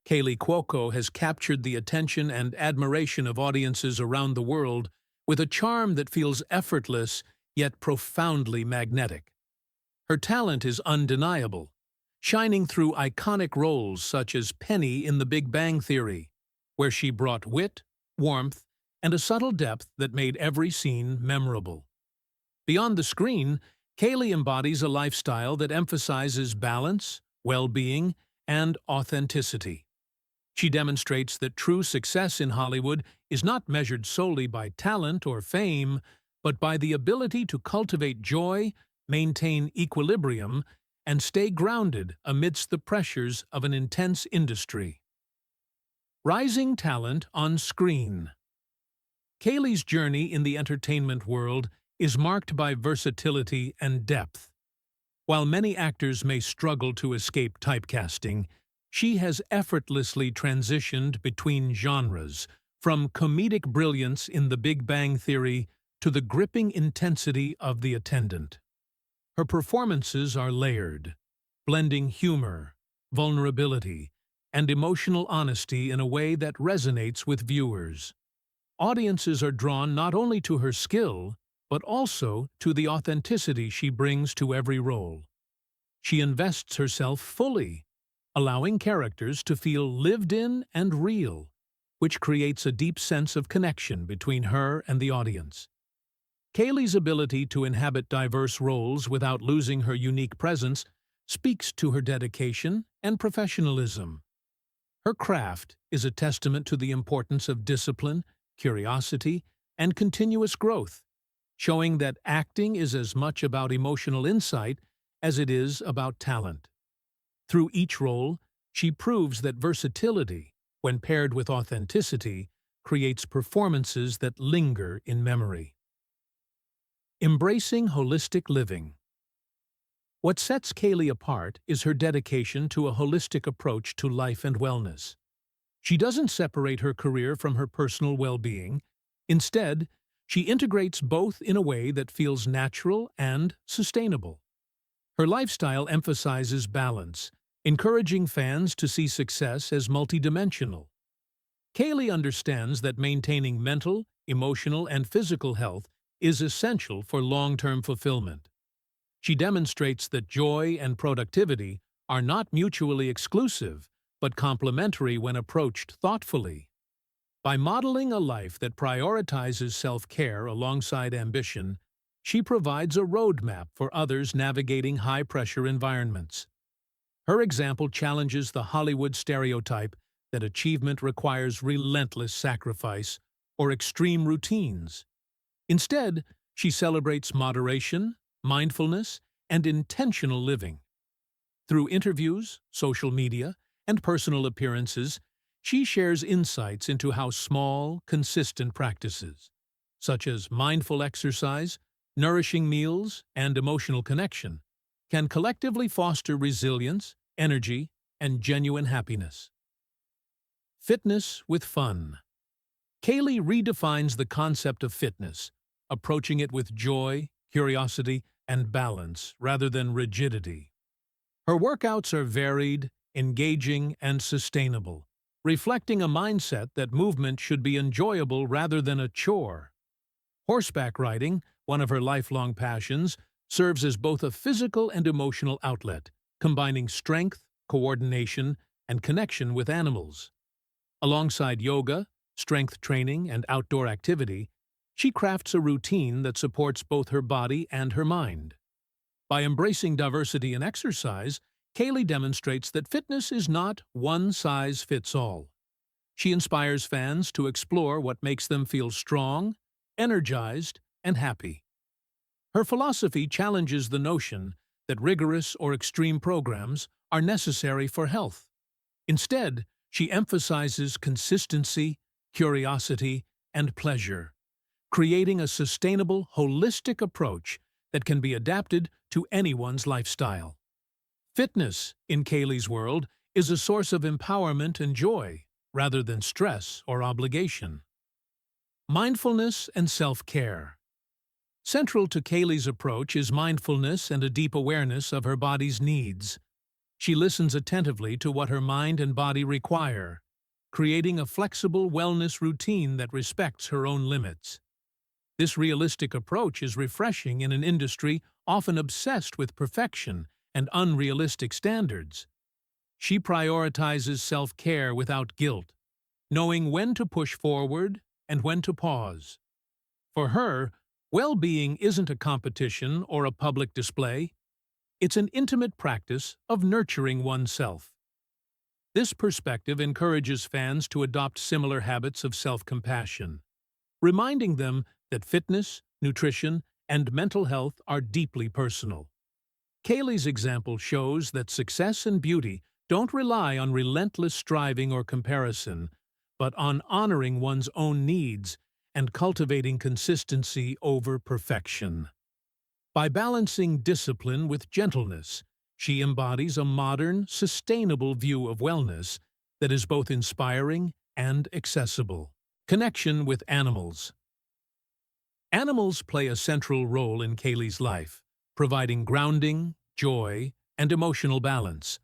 Kaley Cuoco has captured the attention and admiration of audiences around the world with a charm that feels effortless yet profoundly magnetic. Her talent is undeniable, shining through iconic roles such as Penny in The Big Bang Theory, where she brought wit, warmth, and a subtle depth that made every scene memorable. Beyond the screen, Kaley embodies a lifestyle that emphasizes balance, well-being, and authenticity. She demonstrates that true success in Hollywood is not measured solely by talent or fame, but by the ability to cultivate joy, maintain equilibrium, and stay grounded amidst the pressures of an intense industry. Rising talent on screen. Kaley's journey in the entertainment world is marked by versatility and depth. While many actors may struggle to escape typecasting, she has effortlessly transitioned between genres, from comedic brilliance in The Big Bang Theory to the gripping intensity of The Attendant. Her performances are layered, blending humor, vulnerability, and emotional honesty in a way that resonates with viewers. Audiences are drawn not only to her skill, but also to the authenticity she brings to every role. She invests herself fully, allowing characters to feel lived in and real, which creates a deep sense of connection between her and the audience. Kaley's ability to inhabit diverse roles without losing her unique presence speaks to her dedication and professionalism. Her craft is a testament to the importance of discipline, curiosity, and continuous growth, showing that acting is as much about emotional insight as it is about talent. Through each role, she proves that versatility, when paired with authenticity, creates performances that linger in memory. Embracing holistic living. What sets Kaley apart is her dedication to a holistic approach to life and wellness. She doesn't separate her career from her personal well-being. Instead, she integrates both in a way that feels natural and sustainable. Her lifestyle emphasizes balance, encouraging fans to see success as multidimensional. Kaley understands that maintaining mental, emotional, and physical health is essential for long-term fulfillment. She demonstrates that joy and productivity are not mutually exclusive, but complementary when approached thoughtfully. By modeling a life that prioritizes self-care alongside ambition, she provides a roadmap for others navigating high-pressure environments. Her example challenges the Hollywood stereotype that achievement requires relentless sacrifice or extreme routines. Instead, she celebrates moderation, mindfulness, and intentional living. Through interviews, social media, and personal appearances, she shares insights into how small, consistent practices, such as mindful exercise, nourishing meals, and emotional connection, can collectively foster resilience, energy, and genuine happiness. Fitness with fun. Kaley redefines the concept of fitness, approaching it with joy, curiosity, and balance rather than rigidity. Her workouts are varied, engaging, and sustainable, reflecting a mindset that movement should be enjoyable rather than a chore. Horseback riding, one of her lifelong passions, serves as both a physical and emotional outlet, combining strength, coordination, and connection with animals. Alongside yoga, strength training, and outdoor activity, she crafts a routine that supports both her body and her mind. By embracing diversity in exercise, Kaley demonstrates that fitness is not one size fits all. She inspires fans to explore what makes them feel strong, energized, and happy. Her philosophy challenges the notion that rigorous or extreme programs are necessary for health. Instead, she emphasizes consistency, curiosity, and pleasure, creating a sustainable, holistic approach that can be adapted to anyone's lifestyle. Fitness, in Kaley's world, is a source of empowerment and joy, rather than stress or obligation. Mindfulness and self-care. Central to Kaley's approach is mindfulness and a deep awareness of her body's needs. She listens attentively to what her mind and body require, creating a flexible wellness routine that respects her own limits. This realistic approach is refreshing in an industry often obsessed with perfection and unrealistic standards. She prioritizes self-care without guilt, knowing when to push forward and when to pause. For her, well-being isn't a competition or a public display. It's an intimate practice of nurturing oneself. This perspective encourages fans to adopt similar habits of self-compassion, reminding them that fitness, nutrition, and mental health are deeply personal. Kaley's example shows that success and beauty don't rely on relentless striving or comparison, but on honoring one's own needs and cultivating consistency over perfection. By balancing discipline with gentleness, she embodies a modern, sustainable view of wellness that is both inspiring and accessible. Connection with animals. Animals play a central role in Kaley's life, providing grounding, joy, and emotional balance.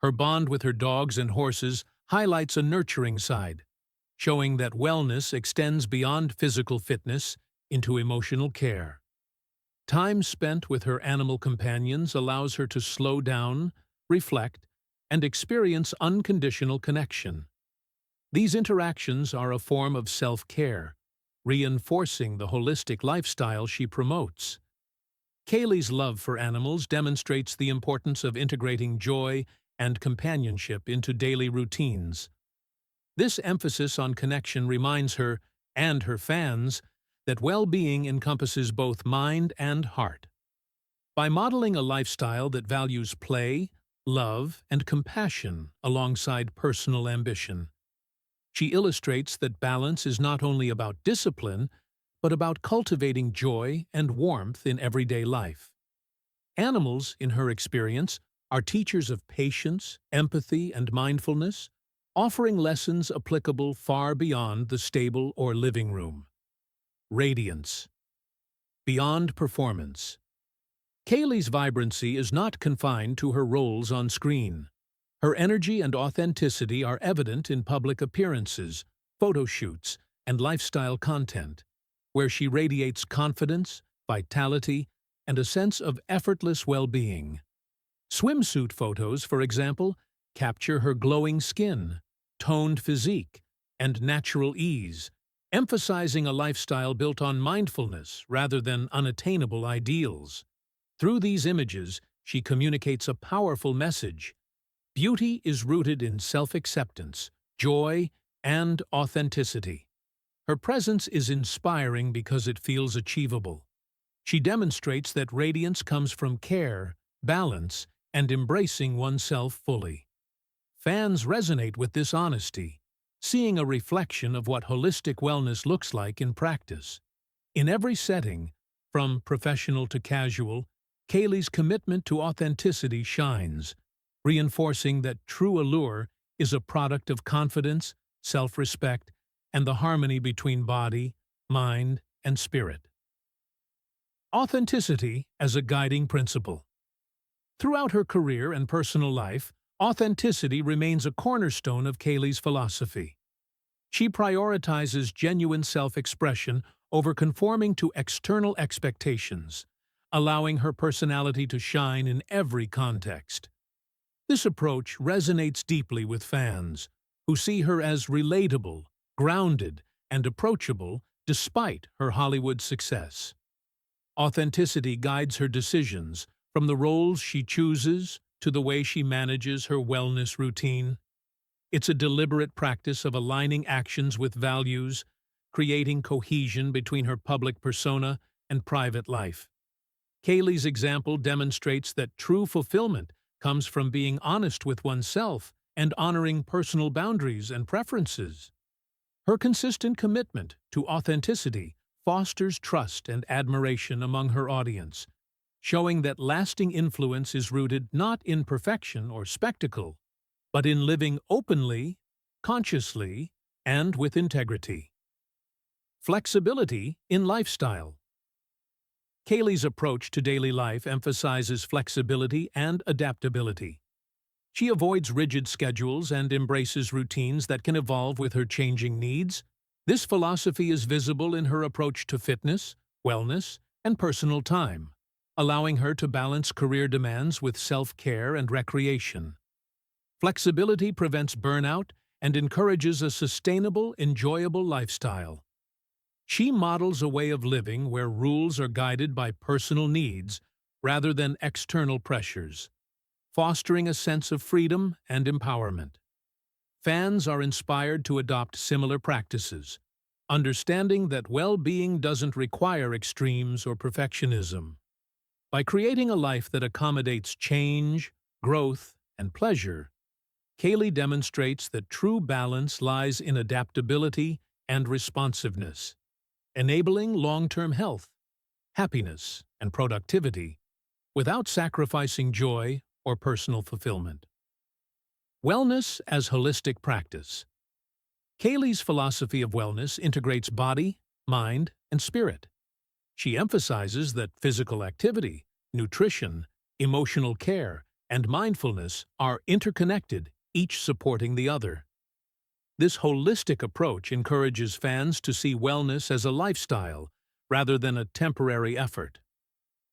Her bond with her dogs and horses highlights a nurturing side, showing that wellness extends beyond physical fitness into emotional care. Time spent with her animal companions allows her to slow down, reflect, and experience unconditional connection. These interactions are a form of self-care, reinforcing the holistic lifestyle she promotes. Kaley's love for animals demonstrates the importance of integrating joy and companionship into daily routines. This emphasis on connection reminds her, and her fans, that well-being encompasses both mind and heart. By modeling a lifestyle that values play, love, and compassion alongside personal ambition, she illustrates that balance is not only about discipline, but about cultivating joy and warmth in everyday life. Animals, in her experience, are teachers of patience, empathy, and mindfulness, offering lessons applicable far beyond the stable or living room. Radiance. Beyond performance. Kaley's vibrancy is not confined to her roles on screen. Her energy and authenticity are evident in public appearances, photo shoots, and lifestyle content, where she radiates confidence, vitality, and a sense of effortless well-being. Swimsuit photos, for example, capture her glowing skin, toned physique, and natural ease, emphasizing a lifestyle built on mindfulness rather than unattainable ideals. Through these images, she communicates a powerful message. Beauty is rooted in self-acceptance, joy, and authenticity. Her presence is inspiring because it feels achievable. She demonstrates that radiance comes from care, balance, and embracing oneself fully. Fans resonate with this honesty, seeing a reflection of what holistic wellness looks like in practice. In every setting, from professional to casual, Kaley's commitment to authenticity shines, reinforcing that true allure is a product of confidence, self-respect, and the harmony between body, mind, and spirit. Authenticity as a guiding principle. Throughout her career and personal life, authenticity remains a cornerstone of Kaley's philosophy. She prioritizes genuine self-expression over conforming to external expectations, allowing her personality to shine in every context. This approach resonates deeply with fans, who see her as relatable, grounded, and approachable despite her Hollywood success. Authenticity guides her decisions, from the roles she chooses to the way she manages her wellness routine. It's a deliberate practice of aligning actions with values, creating cohesion between her public persona and private life. Kaley's example demonstrates that true fulfillment comes from being honest with oneself and honoring personal boundaries and preferences. Her consistent commitment to authenticity fosters trust and admiration among her audience, showing that lasting influence is rooted not in perfection or spectacle, but in living openly, consciously, and with integrity. Flexibility in lifestyle. Kaley's approach to daily life emphasizes flexibility and adaptability. She avoids rigid schedules and embraces routines that can evolve with her changing needs. This philosophy is visible in her approach to fitness, wellness, and personal time, allowing her to balance career demands with self-care and recreation. Flexibility prevents burnout and encourages a sustainable, enjoyable lifestyle. She models a way of living where rules are guided by personal needs rather than external pressures, fostering a sense of freedom and empowerment. Fans are inspired to adopt similar practices, understanding that well-being doesn't require extremes or perfectionism. By creating a life that accommodates change, growth, and pleasure, Kaley demonstrates that true balance lies in adaptability and responsiveness, enabling long-term health, happiness, and productivity without sacrificing joy or personal fulfillment. Wellness as holistic practice. Kaley's philosophy of wellness integrates body, mind, and spirit. She emphasizes that physical activity, nutrition, emotional care, and mindfulness are interconnected, each supporting the other. This holistic approach encourages fans to see wellness as a lifestyle rather than a temporary effort.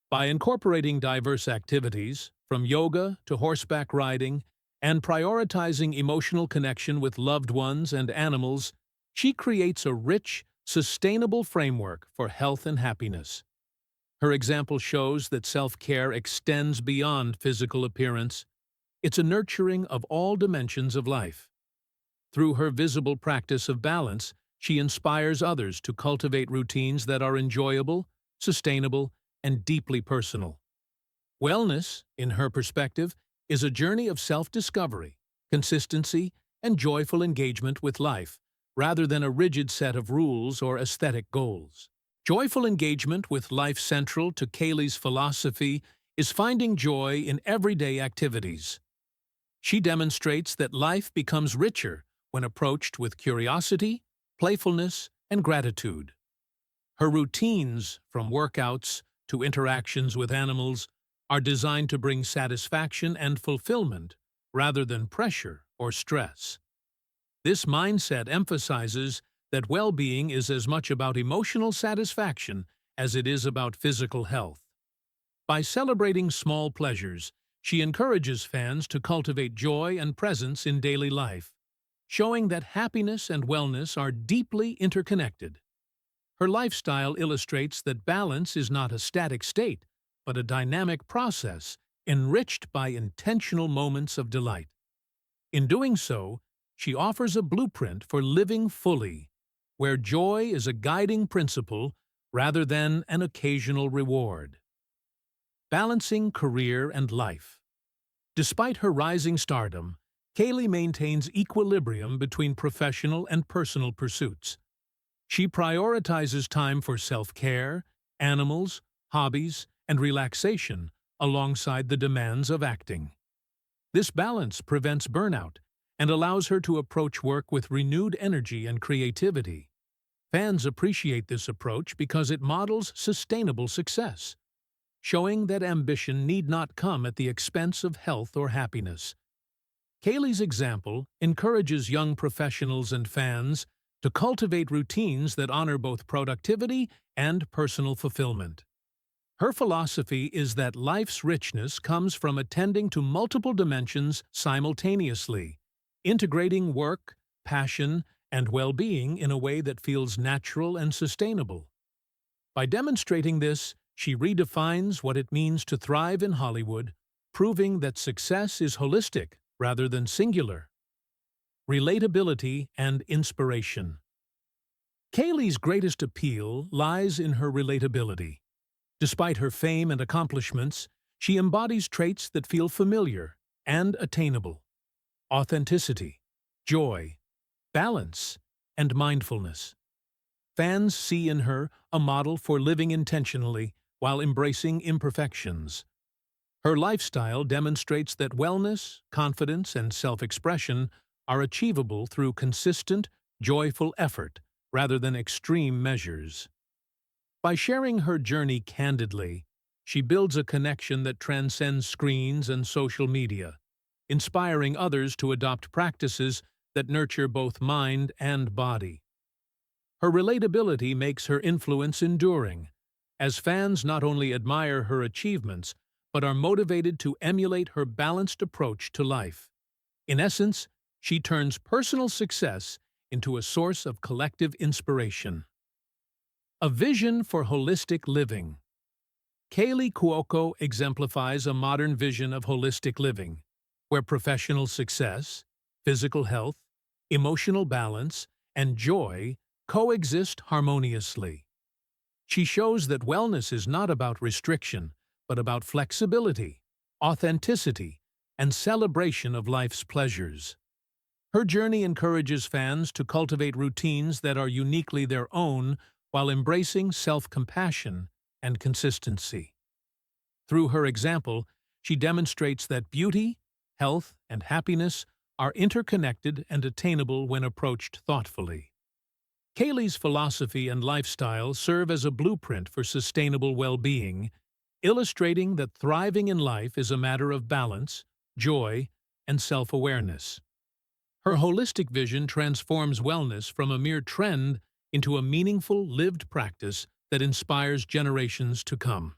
By incorporating diverse activities, from yoga to horseback riding, and prioritizing emotional connection with loved ones and animals, she creates a rich, sustainable framework for health and happiness. Her example shows that self-care extends beyond physical appearance. It's a nurturing of all dimensions of life. Through her visible practice of balance, she inspires others to cultivate routines that are enjoyable, sustainable, and deeply personal. Wellness, in her perspective, is a journey of self-discovery, consistency, and joyful engagement with life, rather than a rigid set of rules or aesthetic goals. Joyful engagement with life central to Kaley's philosophy is finding joy in everyday activities. She demonstrates that life becomes richer when approached with curiosity, playfulness, and gratitude. Her routines, from workouts to interactions with animals, are designed to bring satisfaction and fulfillment rather than pressure or stress. This mindset emphasizes that well-being is as much about emotional satisfaction as it is about physical health. By celebrating small pleasures, she encourages fans to cultivate joy and presence in daily life, showing that happiness and wellness are deeply interconnected. Her lifestyle illustrates that balance is not a static state, but a dynamic process enriched by intentional moments of delight. In doing so, she offers a blueprint for living fully, where joy is a guiding principle rather than an occasional reward. Balancing career and life. Despite her rising stardom, Kaley maintains equilibrium between professional and personal pursuits. She prioritizes time for self-care, animals, hobbies, and relaxation alongside the demands of acting. This balance prevents burnout and allows her to approach work with renewed energy and creativity. Fans appreciate this approach because it models sustainable success, showing that ambition need not come at the expense of health or happiness. Kaley's example encourages young professionals and fans to cultivate routines that honor both productivity and personal fulfillment. Her philosophy is that life's richness comes from attending to multiple dimensions simultaneously, integrating work, passion, and well-being in a way that feels natural and sustainable. By demonstrating this, she redefines what it means to thrive in Hollywood, proving that success is holistic rather than singular. Relatability and inspiration. Kaley's greatest appeal lies in her relatability. Despite her fame and accomplishments, she embodies traits that feel familiar and attainable: authenticity, joy, balance, and mindfulness. Fans see in her a model for living intentionally while embracing imperfections. Her lifestyle demonstrates that wellness, confidence, and self-expression are achievable through consistent, joyful effort rather than extreme measures. By sharing her journey candidly, she builds a connection that transcends screens and social media, inspiring others to adopt practices that nurture both mind and body. Her relatability makes her influence enduring, as fans not only admire her achievements, but are motivated to emulate her balanced approach to life. In essence, she turns personal success into a source of collective inspiration. A vision for holistic living. Kaley Cuoco exemplifies a modern vision of holistic living, where professional success, physical health, emotional balance, and joy coexist harmoniously. She shows that wellness is not about restriction, but about flexibility, authenticity, and celebration of life's pleasures. Her journey encourages fans to cultivate routines that are uniquely their own while embracing self-compassion and consistency. Through her example, she demonstrates that beauty, health, and happiness are interconnected and attainable when approached thoughtfully. Kaley's philosophy and lifestyle serve as a blueprint for sustainable well-being, illustrating that thriving in life is a matter of balance, joy, and self-awareness. Her holistic vision transforms wellness from a mere trend into a meaningful, lived practice that inspires generations to come.